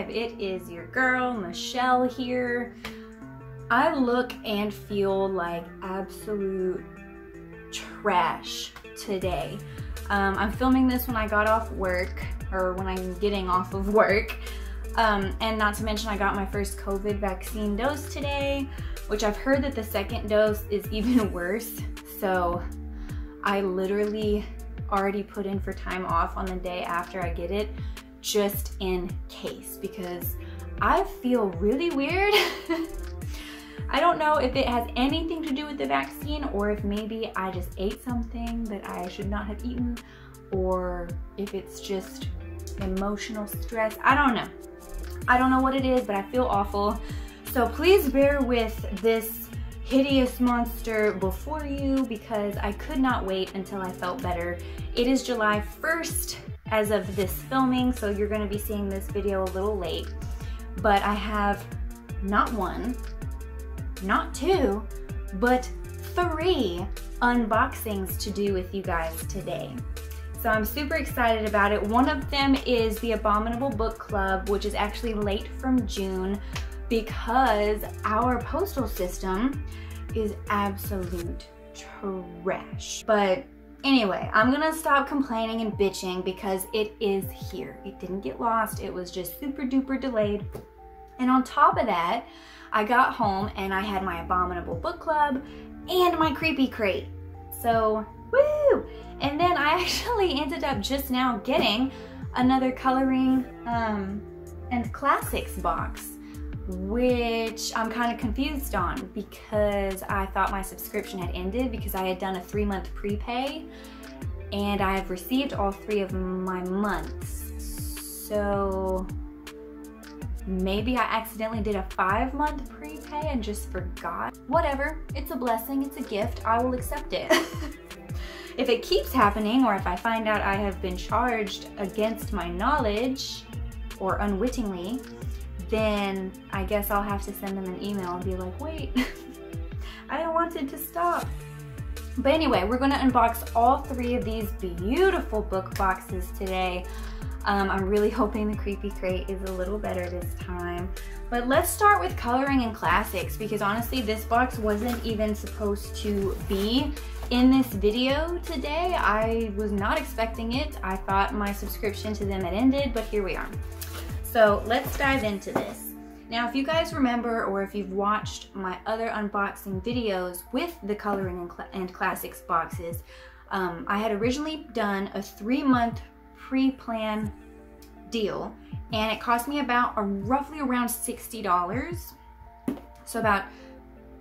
live. It is your girl, Michelle here. I look and feel like absolute trash today. I'm filming this when I got off work, or when I'm getting off of work. And not to mention I got my first COVID vaccine dose today, which I've heard that the second dose is even worse. So I literally already put in for time off on the day after I get it, just in case, because I feel really weird. I don't know if it has anything to do with the vaccine, or if maybe I just ate something that I should not have eaten, or if it's just emotional stress. I don't know. I don't know what it is, but I feel awful. So please bear with this hideous monster before you, because I could not wait until I felt better. It is July 1st as of this filming, so you're going to be seeing this video a little late. But I have not one, not two, but 3 unboxings to do with you guys today. So I'm super excited about it. One of them is the Abominable book club, which is actually late from June because our postal system is absolute trash. But anyway, I'm gonna stop complaining and bitching because it is here. It didn't get lost. It was just super duper delayed. And on top of that, I got home and I had my Abominable book club and my creepy crate. So, woo! And then I actually ended up just now getting another coloring and classics box, which I'm kind of confused on because I thought my subscription had ended because I had done a 3-month prepay and I have received all 3 of my months. So maybe I accidentally did a 5-month prepay and just forgot. Whatever, it's a blessing, it's a gift, I will accept it. If it keeps happening, or if I find out I have been charged against my knowledge or unwittingly, then I guess I'll have to send them an email and be like, wait, I didn't want it to stop. But anyway, we're gonna unbox all 3 of these beautiful book boxes today. I'm really hoping the creepy crate is a little better this time. But let's start with coloring and classics, because honestly, this box wasn't even supposed to be in this video today. I was not expecting it. I thought my subscription to them had ended, but here we are. So let's dive into this. Now, if you guys remember, or if you've watched my other unboxing videos with the coloring and classics boxes, I had originally done a 3-month pre-plan deal, and it cost me about roughly around $60. So about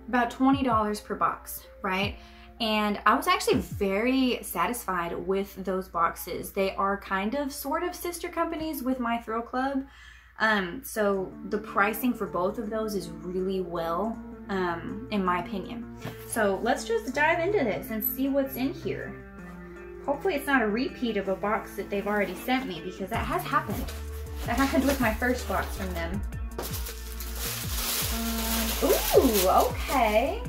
$20 per box, right? And I was actually very satisfied with those boxes. They are kind of sort of sister companies with my Thrill Club. So the pricing for both of those is really well, in my opinion. So let's just dive into this and see what's in here. Hopefully it's not a repeat of a box that they've already sent me, because that has happened. That happened with my first box from them. Ooh, okay.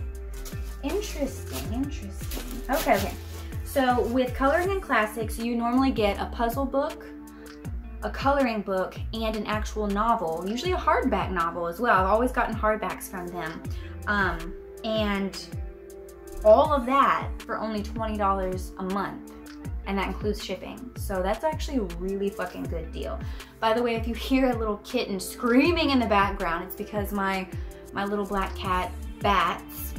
Interesting, interesting. Okay. So with coloring and classics, you normally get a puzzle book, a coloring book, and an actual novel, usually a hardback novel as well. I've always gotten hardbacks from them. And all of that for only $20 a month. And that includes shipping. So that's actually a really fucking good deal. By the way, if you hear a little kitten screaming in the background, it's because my little black cat, Bats,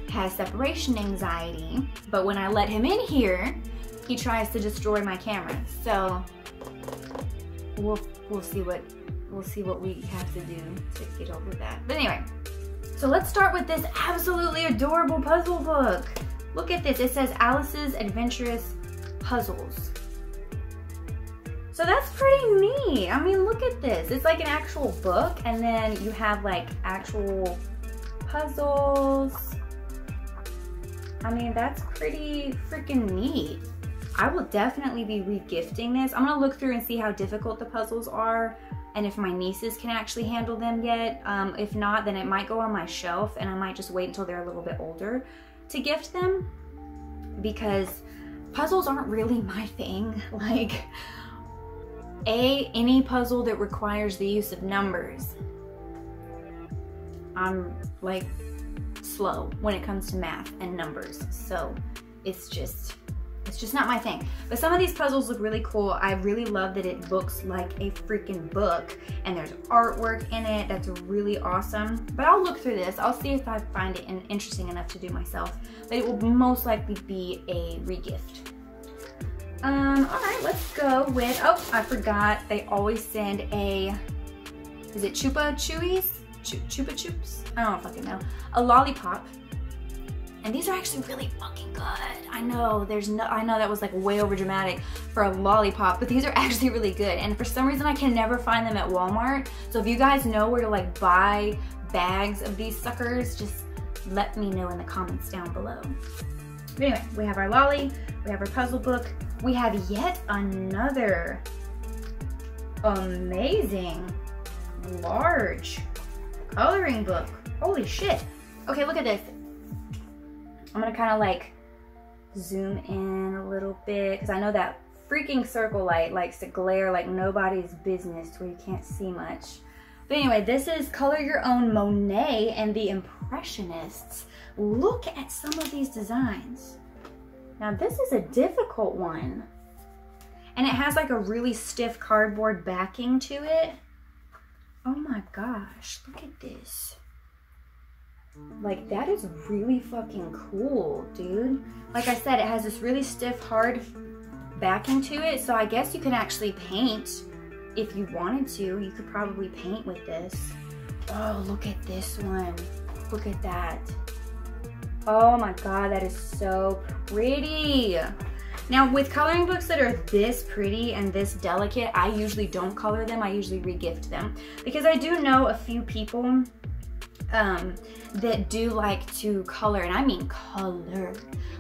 has separation anxiety. But when I let him in here, he tries to destroy my camera. So we'll see what we have to do to get over that. But anyway, so let's start with this absolutely adorable puzzle book. Look at this. It says Alice's Adventurous Puzzles. So that's pretty neat. I mean, look at this. It's like an actual book, and then you have like actual puzzles. I mean, that's pretty freaking neat. I will definitely be regifting this. I'm gonna look through and see how difficult the puzzles are and if my nieces can actually handle them yet. If not, then it might go on my shelf and I might just wait until they're a little bit older to gift them, because puzzles aren't really my thing. Like, any puzzle that requires the use of numbers. I'm like slow when it comes to math and numbers, so it's just not my thing. But some of these puzzles look really cool. I really love that it looks like a freaking book and there's artwork in it. That's really awesome. But I'll look through this. I'll see if I find it interesting enough to do myself. But it will most likely be a regift. All right, let's go with, oh, I forgot. They always send a, is it Chupa Chewies? Chupa Chups? I don't fucking know. A lollipop. And these are actually really fucking good. I know that was like way over dramatic for a lollipop, but these are actually really good. And for some reason I can never find them at Walmart. So if you guys know where to like buy bags of these suckers, just let me know in the comments down below. But anyway, we have our lolly, we have our puzzle book, we have yet another amazing large coloring book. Holy shit. Okay, look at this. I'm gonna kind of like zoom in a little bit because I know that freaking circle light likes to glare like nobody's business to where you can't see much. But anyway, this is Color Your Own Monet and the Impressionists. Look at some of these designs. Now this is a difficult one. And it has like a really stiff cardboard backing to it. Oh my gosh, look at this. Like, that is really fucking cool, dude. Like I said, it has this really stiff, hard backing to it, so I guess you can actually paint if you wanted to. You could probably paint with this. Oh, look at this one. Look at that. Oh my god, that is so pretty. Now, with coloring books that are this pretty and this delicate, I usually don't color them. I usually regift them. Because I do know a few people that do like to color, and I mean color.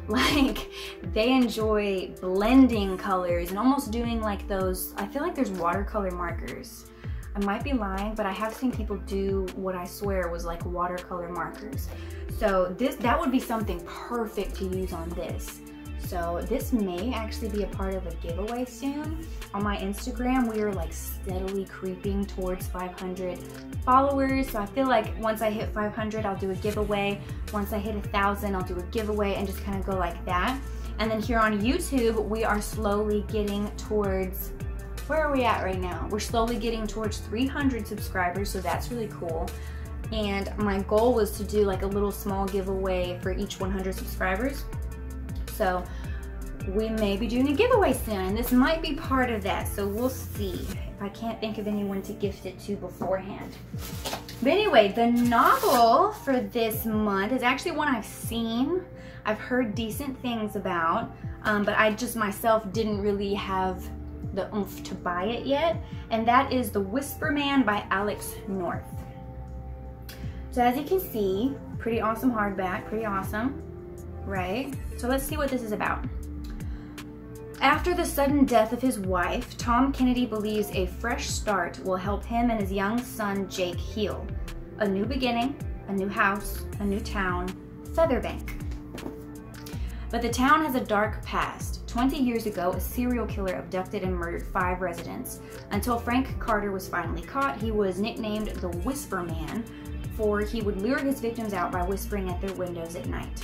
Like, they enjoy blending colors and almost doing like those, I feel like there's watercolor markers. I might be lying, but I have seen people do what I swear was like watercolor markers. So that would be something perfect to use on this. So this may actually be a part of a giveaway soon. On my Instagram, we are like steadily creeping towards 500 followers. So I feel like once I hit 500, I'll do a giveaway. Once I hit 1,000, I'll do a giveaway and just kind of go like that. And then here on YouTube, we are slowly getting towards, where are we at right now? We're slowly getting towards 300 subscribers, so that's really cool. And my goal was to do like a little small giveaway for each 100 subscribers. So we may be doing a giveaway soon, and this might be part of that, so we'll see. I can't think of anyone to gift it to beforehand. But anyway, the novel for this month is actually one I've seen. I've heard decent things about, but I just myself didn't really have the oomph to buy it yet, and that is The Whisper Man by Alex North. So as you can see, pretty awesome hardback, pretty awesome. Right? So let's see what this is about. After the sudden death of his wife, Tom Kennedy believes a fresh start will help him and his young son Jake heal. A new beginning, a new house, a new town, Featherbank. But the town has a dark past. 20 years ago, a serial killer abducted and murdered 5 residents. Until Frank Carter was finally caught, he was nicknamed the Whisper Man, for he would lure his victims out by whispering at their windows at night.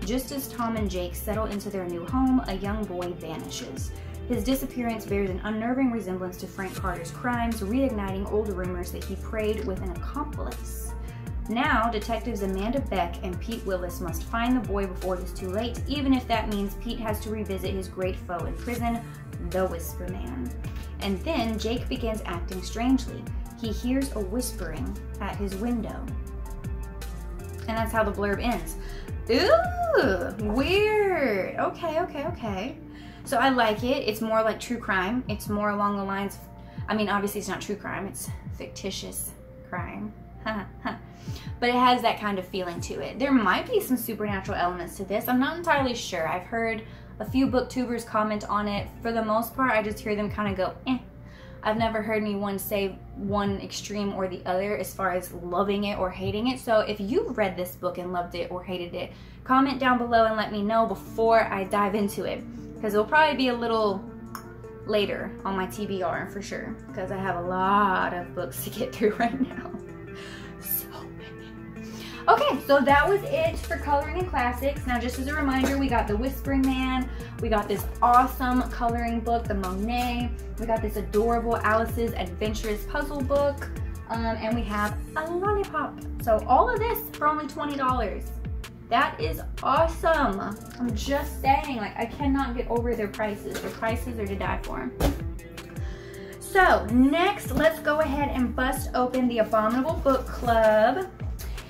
Just as Tom and Jake settle into their new home, a young boy vanishes. His disappearance bears an unnerving resemblance to Frank Carter's crimes, reigniting old rumors that he preyed with an accomplice. Now, detectives Amanda Beck and Pete Willis must find the boy before it is too late, even if that means Pete has to revisit his great foe in prison, the Whisper Man. And then Jake begins acting strangely. He hears a whispering at his window. And that's how the blurb ends. Ooh, weird. Okay. So I like it. It's more like true crime. It's more along the lines, I mean, obviously it's not true crime. It's fictitious crime. But it has that kind of feeling to it. There might be some supernatural elements to this. I'm not entirely sure. I've heard a few booktubers comment on it. For the most part, I just hear them kind of go, eh. I've never heard anyone say one extreme or the other as far as loving it or hating it. So if you've read this book and loved it or hated it, comment down below and let me know before I dive into it. Because it'll probably be a little later on my TBR for sure, because I have a lot of books to get through right now. So many. Okay, so that was it for Coloring in Classics. Now, just as a reminder, we got the Whispering Man, we got this awesome coloring book, the Monet, we got this adorable Alice's Adventurous Puzzle book, and we have a lollipop. So all of this for only $20. That is awesome. I'm just saying, like, I cannot get over their prices. Their prices are to die for. So next, let's go ahead and bust open the Abominable Book Club.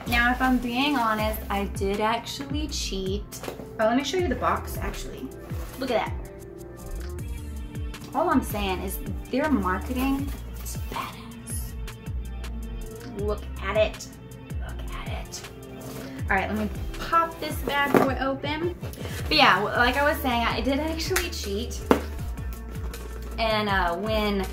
Now, if I'm being honest, I did actually cheat. Oh, let me show you the box, actually. Look at that. All I'm saying is their marketing is badass. Look at it. Look at it. All right, let me pop this bad boy open. But yeah, like I was saying, I did actually cheat. And when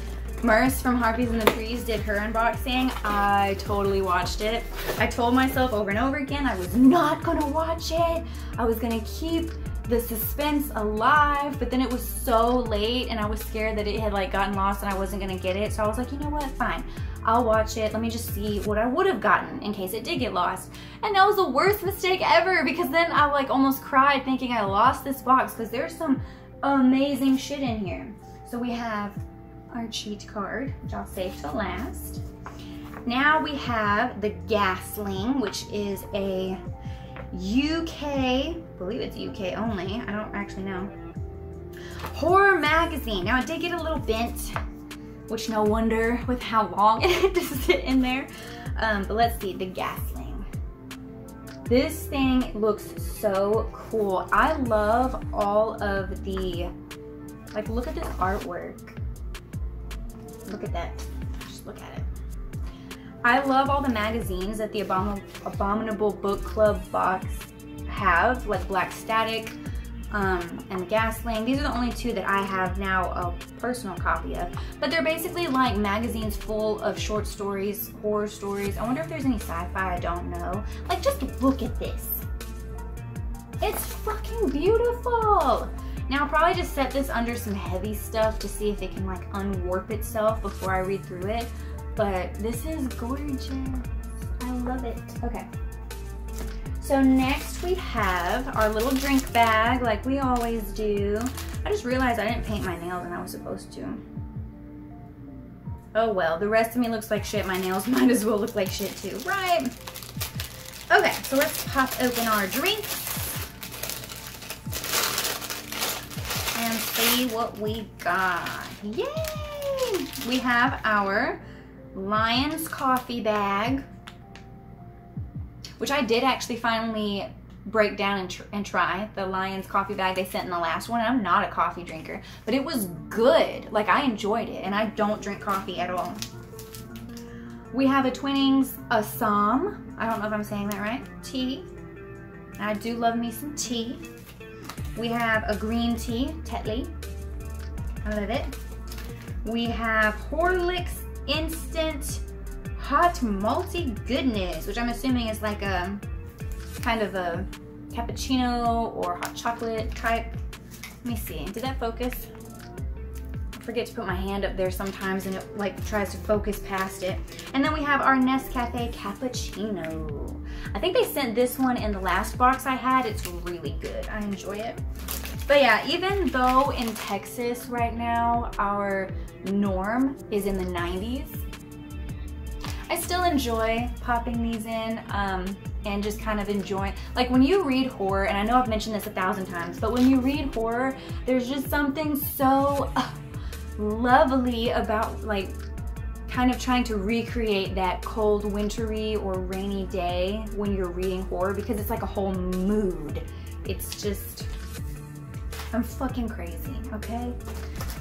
Merce from Harpies and the Trees did her unboxing, I totally watched it. I told myself over and over again I was not gonna watch it. I was gonna keep the suspense alive, but then it was so late and I was scared that it had like gotten lost and I wasn't gonna get it. So I was like, you know what, fine. I'll watch it. Let me just see what I would have gotten in case it did get lost. And that was the worst mistake ever, because then I like almost cried thinking I lost this box, because there's some amazing shit in here. So we have our cheat card, which I'll save to last. Now we have the Gasling, which is a UK, I believe it's UK only, I don't actually know, horror magazine. Now it did get a little bent, which no wonder with how long it had to sit in there. But let's see, the Gasling. This thing looks so cool. I love all of the, like, look at this artwork. Look at that, just look at it. I love all the magazines that the Abominable Book Club box have, like Black Static, and Gasling. These are the only two that I have now a personal copy of. But they're basically like magazines full of short stories, horror stories. I wonder if there's any sci-fi, I don't know. Like, just look at this. It's fucking beautiful. Now I'll probably just set this under some heavy stuff to see if it can like unwarp itself before I read through it. But this is gorgeous. I love it. Okay. So next we have our little drink bag, like we always do. I just realized I didn't paint my nails and I was supposed to. Oh well, the rest of me looks like shit. My nails might as well look like shit too, right? Okay, so let's pop open our drinks and see what we got. Yay! We have our Lion's coffee bag, which I did actually finally break down and try. The Lion's coffee bag they sent in the last one. I'm not a coffee drinker, but it was good. Like, I enjoyed it, and I don't drink coffee at all. We have a Twinings Assam. I don't know if I'm saying that right. Tea. I do love me some tea. We have a green tea, Tetley. I love it. We have Horlicks Instant Hot Malty Goodness, which I'm assuming is like a kind of a cappuccino or hot chocolate type. Let me see, did that focus? I forget to put my hand up there sometimes and it like tries to focus past it. And then we have our Nescafe Cappuccino. I think they sent this one in the last box I had. It's really good, I enjoy it. But yeah, even though in Texas right now our norm is in the 90s, I still enjoy popping these in and just kind of enjoying, like when you read horror, and I know I've mentioned this 1,000 times, but when you read horror, there's just something so lovely about like kind of trying to recreate that cold, wintry or rainy day when you're reading horror, because it's like a whole mood. It's just, I'm fucking crazy, okay?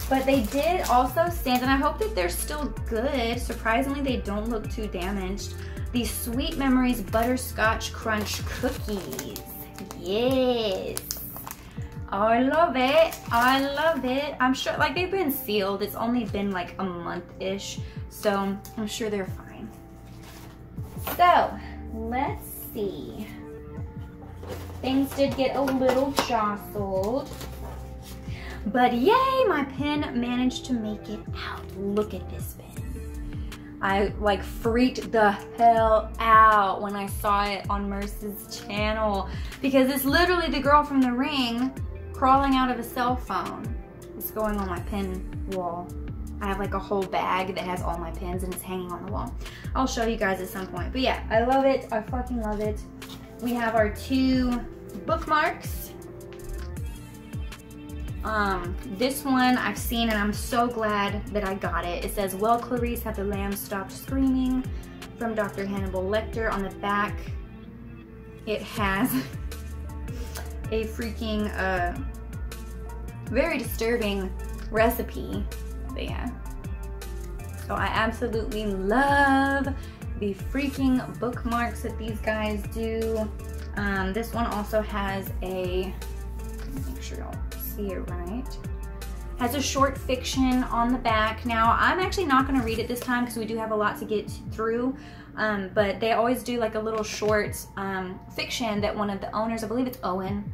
But they did also send, and I hope that they're still good. Surprisingly, they don't look too damaged. These Sweet Memories Butterscotch Crunch Cookies. Yes. I love it. I love it. I'm sure, like, they've been sealed. It's only been like a month-ish, so I'm sure they're fine. So, let's see. Things did get a little jostled. But yay, my pen managed to make it out. Look at this pen. I like freaked the hell out when I saw it on Merce's channel because it's literally the girl from The Ring crawling out of a cell phone. It's going on my pen wall. I have like a whole bag that has all my pens and it's hanging on the wall. I'll show you guys at some point. But yeah, I love it. I fucking love it. We have our 2 bookmarks. This one I've seen and I'm so glad that I got it. It says, "Well, Clarice, have the lambs stopped screaming?" From Dr. Hannibal Lecter. On the back, it has a freaking, very disturbing recipe. But yeah. So I absolutely love the freaking bookmarks that these guys do. This one also has a, make sure y'all see it right, has a short fiction on the back. Now I'm actually not going to read it this time because we do have a lot to get through, but they always do like a little short fiction that one of the owners, I believe it's Owen,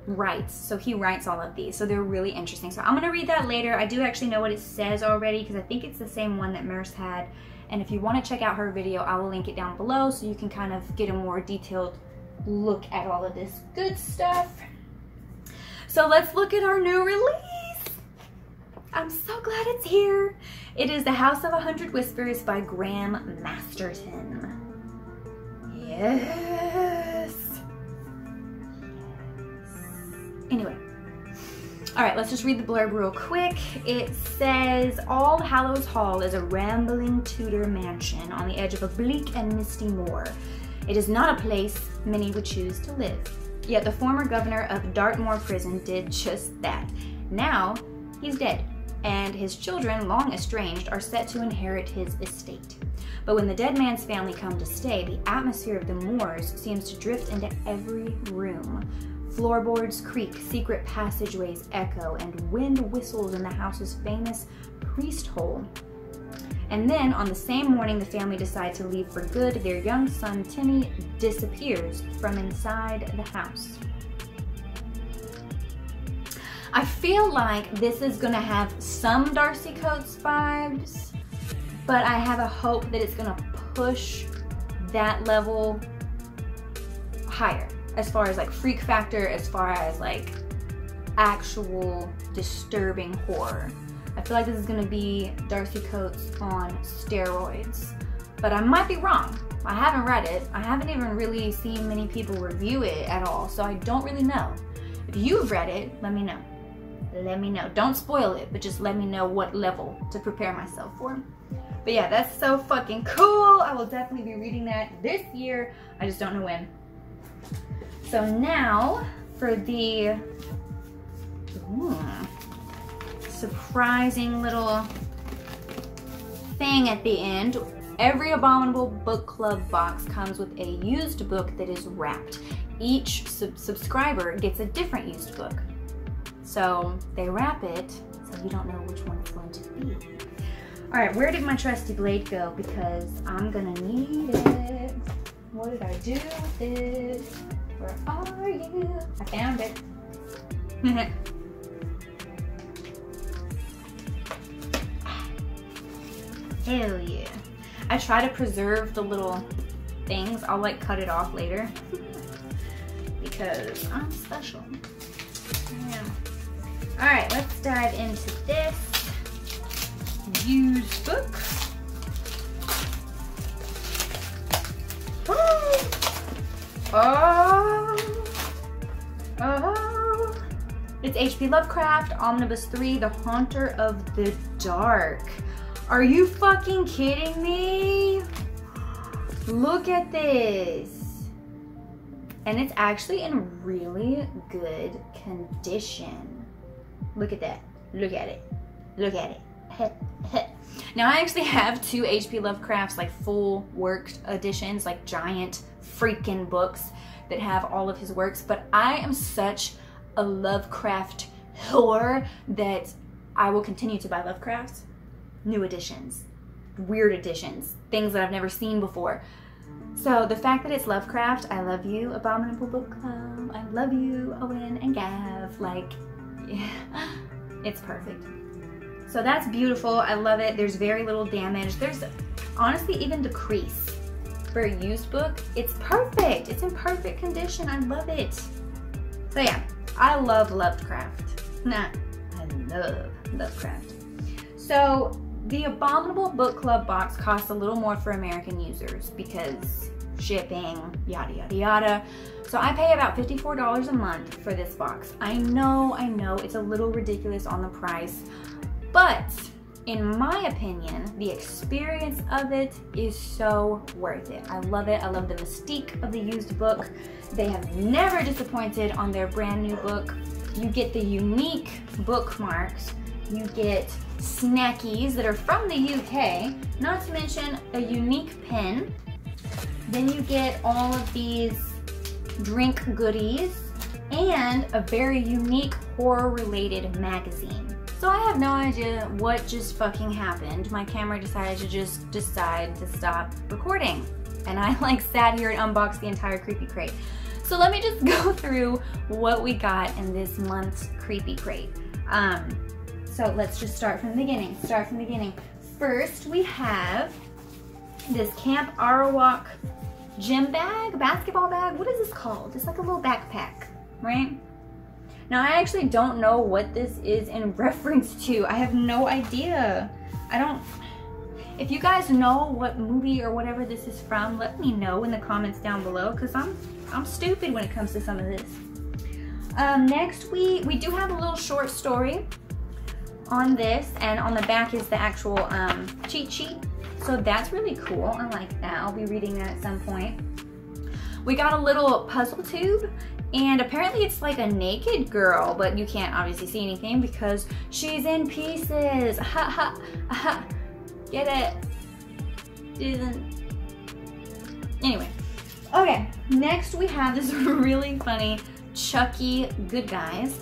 writes. So he writes all of these, so they're really interesting. So I'm going to read that later. I do actually know what it says already because I think it's the same one that Merce had, and if you want to check out her video, I will link it down below so you can kind of get a more detailed look at all of this good stuff. So let's look at our new release. I'm so glad it's here. It is The House of 100 Whispers by Graham Masterton. Yes. Anyway. All right, let's just read the blurb real quick. It says, "All Hallows Hall is a rambling Tudor mansion on the edge of a bleak and misty moor. It is not a place many would choose to live. Yet the former governor of Dartmoor Prison did just that. Now he's dead, and his children, long estranged, are set to inherit his estate. But when the dead man's family come to stay, the atmosphere of the moors seems to drift into every room. Floorboards creak, secret passageways echo, and wind whistles in the house's famous priest hole. And then, on the same morning the family decide to leave for good, their young son, Timmy, disappears from inside the house." I feel like this is gonna have some Darcy Coates vibes, but I have a hope that it's gonna push that level higher, as far as like freak factor, as far as like actual disturbing horror. I feel like this is gonna be Darcy Coates on steroids, but I might be wrong. I haven't read it. I haven't even really seen many people review it at all, so I don't really know. If you've read it, let me know. Let me know. Don't spoil it, but just let me know what level to prepare myself for. But yeah, that's so fucking cool. I will definitely be reading that this year. I just don't know when. So now for the surprising little thing at the end. Every Abominable Book Club box comes with a used book that is wrapped. Each subscriber gets a different used book. So they wrap it so you don't know which one it's going to be. All right, where did my trusty blade go? Because I'm gonna need it. What did I do with it? Where are you? I found it. Hell yeah. I try to preserve the little things. I'll like cut it off later because I'm special. Yeah. All right, let's dive into this used book. Oh, it's H.P. Lovecraft Omnibus 3, The Haunter of the Dark. Are you fucking kidding me? Look at this. And it's actually in really good condition. Look at that. Look at it. Look at it. Now I actually have two H.P. Lovecraft's like full worked editions, like giant freaking books that have all of his works, but I am such a Lovecraft whore that I will continue to buy Lovecraft. New editions, weird editions, things that I've never seen before. So the fact that it's Lovecraft, I love you, Abominable Book Club. I love you, Owen and Gav. Like, It's perfect. So that's beautiful. I love it. There's very little damage. There's honestly even the crease for a used book. It's perfect. It's in perfect condition. I love it. So yeah, I love Lovecraft. I love Lovecraft. So the Abominable Book Club box costs a little more for American users because shipping, yada, yada, yada. So I pay about $54 a month for this box. I know, it's a little ridiculous on the price, but in my opinion, the experience of it is so worth it. I love it. I love the mystique of the used book. They have never disappointed on their brand new book. You get the unique bookmarks. You get snackies that are from the UK, not to mention a unique pen. Then you get all of these drink goodies and a very unique horror-related magazine. So I have no idea what just fucking happened. My camera decided to stop recording. And I like sat here and unboxed the entire creepy crate. So let me just go through what we got in this month's creepy crate. So let's just start from the beginning. First, we have this Camp Arawak gym bag, basketball bag. What is this called? It's like a little backpack, right? Now, I actually don't know what this is in reference to. I have no idea. If you guys know what movie or whatever this is from, let me know in the comments down below, because I'm stupid when it comes to some of this. Next, we do have a little short story on this, and on the back is the actual cheat sheet. So that's really cool. I like that. I'll be reading that at some point. We got a little puzzle tube, and apparently it's like a naked girl, but you can't obviously see anything because she's in pieces. Ha ha ha. Get it? Anyway. Okay, next we have this really funny Chucky Good Guys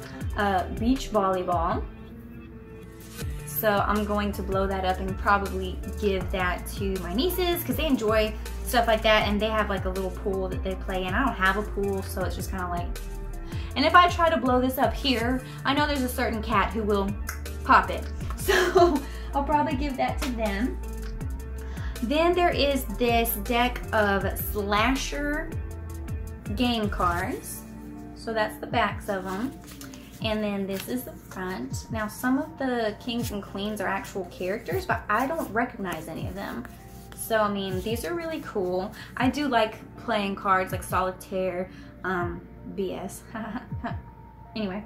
beach volleyball. So I'm going to blow that up and probably give that to my nieces because they enjoy stuff like that, and they have like a little pool that they play in. I don't have a pool, so it's just kind of like, and if I try to blow this up here, I know there's a certain cat who will pop it. So I'll probably give that to them. Then there is this deck of slasher game cards. So that's the backs of them. And then this is the front. Now some of the kings and queens are actual characters, but I don't recognize any of them. So I mean, these are really cool. I do like playing cards like solitaire, BS. Anyway,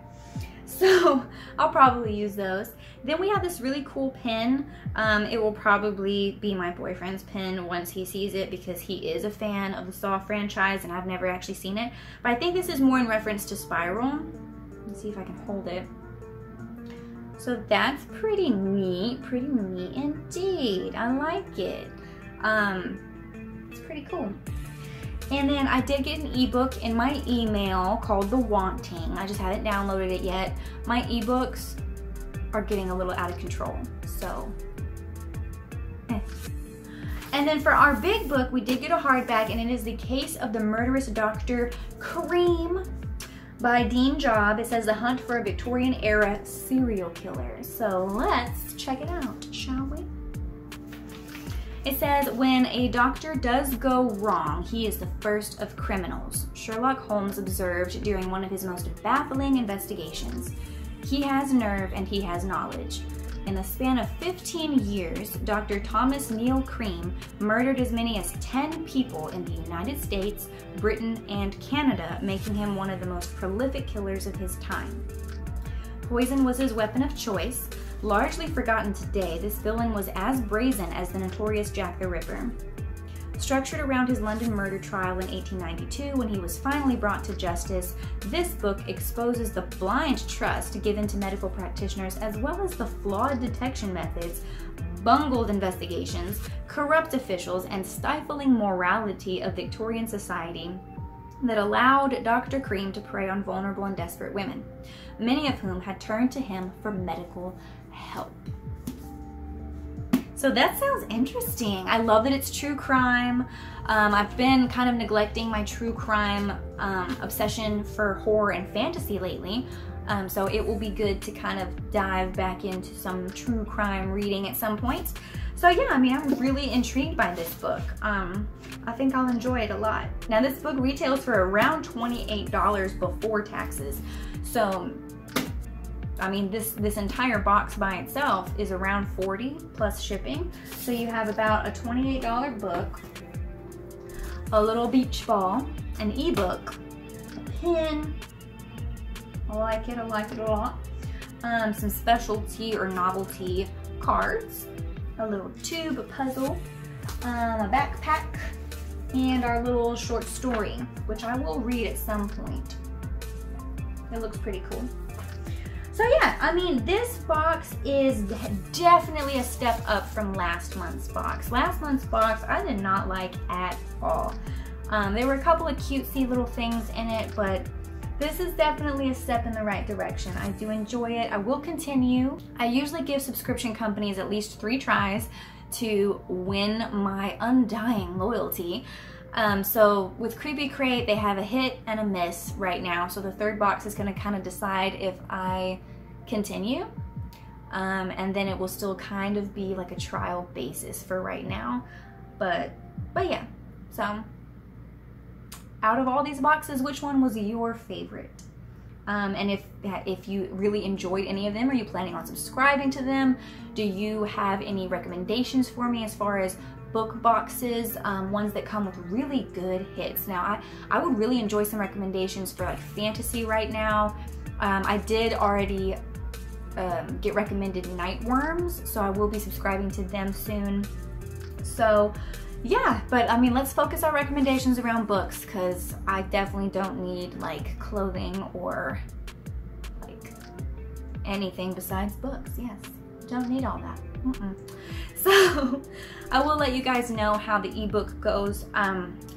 so I'll probably use those. Then we have this really cool pin. It will probably be my boyfriend's pin once he sees it because he is a fan of the Saw franchise and I've never actually seen it. But I think this is more in reference to Spiral. Let's see if I can hold it. So that's pretty neat indeed. I like it. It's pretty cool. And then I did get an ebook in my email called The Wanting. I just haven't downloaded it yet. My ebooks are getting a little out of control, so. And then for our big book, we did get a hardback, and it is The Case of the Murderous Dr. Cream by Dean Job. It says The Hunt for a Victorian Era Serial Killer. So let's check it out, shall we? It says, when a doctor does go wrong, he is the first of criminals, Sherlock Holmes observed during one of his most baffling investigations. He has nerve and he has knowledge. In the span of 15 years, Dr. Thomas Neal Cream murdered as many as 10 people in the United States, Britain, and Canada, making him one of the most prolific killers of his time. Poison was his weapon of choice. Largely forgotten today, this villain was as brazen as the notorious Jack the Ripper. Structured around his London murder trial in 1892, when he was finally brought to justice, this book exposes the blind trust given to medical practitioners as well as the flawed detection methods, bungled investigations, corrupt officials, and stifling morality of Victorian society that allowed Dr. Cream to prey on vulnerable and desperate women, many of whom had turned to him for medical help. So that sounds interesting. I love that it's true crime. I've been kind of neglecting my true crime obsession for horror and fantasy lately. So it will be good to kind of dive back into some true crime reading at some point. So yeah, I mean, I'm really intrigued by this book. I think I'll enjoy it a lot. Now this book retails for around $28 before taxes. So, I mean, this entire box by itself is around $40 plus shipping. So you have about a $28 book, a little beach ball, an ebook, a pen. I like it a lot. Some specialty or novelty cards, a little tube, a puzzle, a backpack, and our little short story, which I will read at some point. It looks pretty cool. So yeah, I mean, this box is definitely a step up from last month's box. Last month's box I did not like at all. There were a couple of cutesy little things in it, but this is definitely a step in the right direction. I do enjoy it. I will continue. I usually give subscription companies at least 3 tries to win my undying loyalty. So with Creepy Crate, they have a hit and a miss right now. So the third box is gonna kind of decide if I continue. And then it will still kind of be like a trial basis for right now. But yeah, so out of all these boxes, which one was your favorite? And if you really enjoyed any of them, are you planning on subscribing to them? Do you have any recommendations for me as far as book boxes, ones that come with really good hits? Now, I would really enjoy some recommendations for like fantasy right now. I did already get recommended Nightworms, so I will be subscribing to them soon. So yeah, but I mean, let's focus our recommendations around books, because I definitely don't need like clothing or like anything besides books. Yes, don't need all that. So I will let you guys know how the ebook goes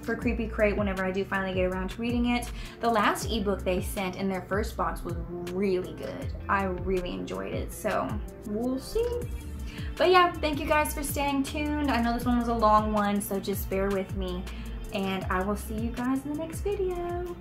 for Creepy Crate whenever I do finally get around to reading it. The last ebook they sent in their first box was really good. I really enjoyed it, so we'll see. But yeah, thank you guys for staying tuned. I know this one was a long one, so just bear with me, and I will see you guys in the next video.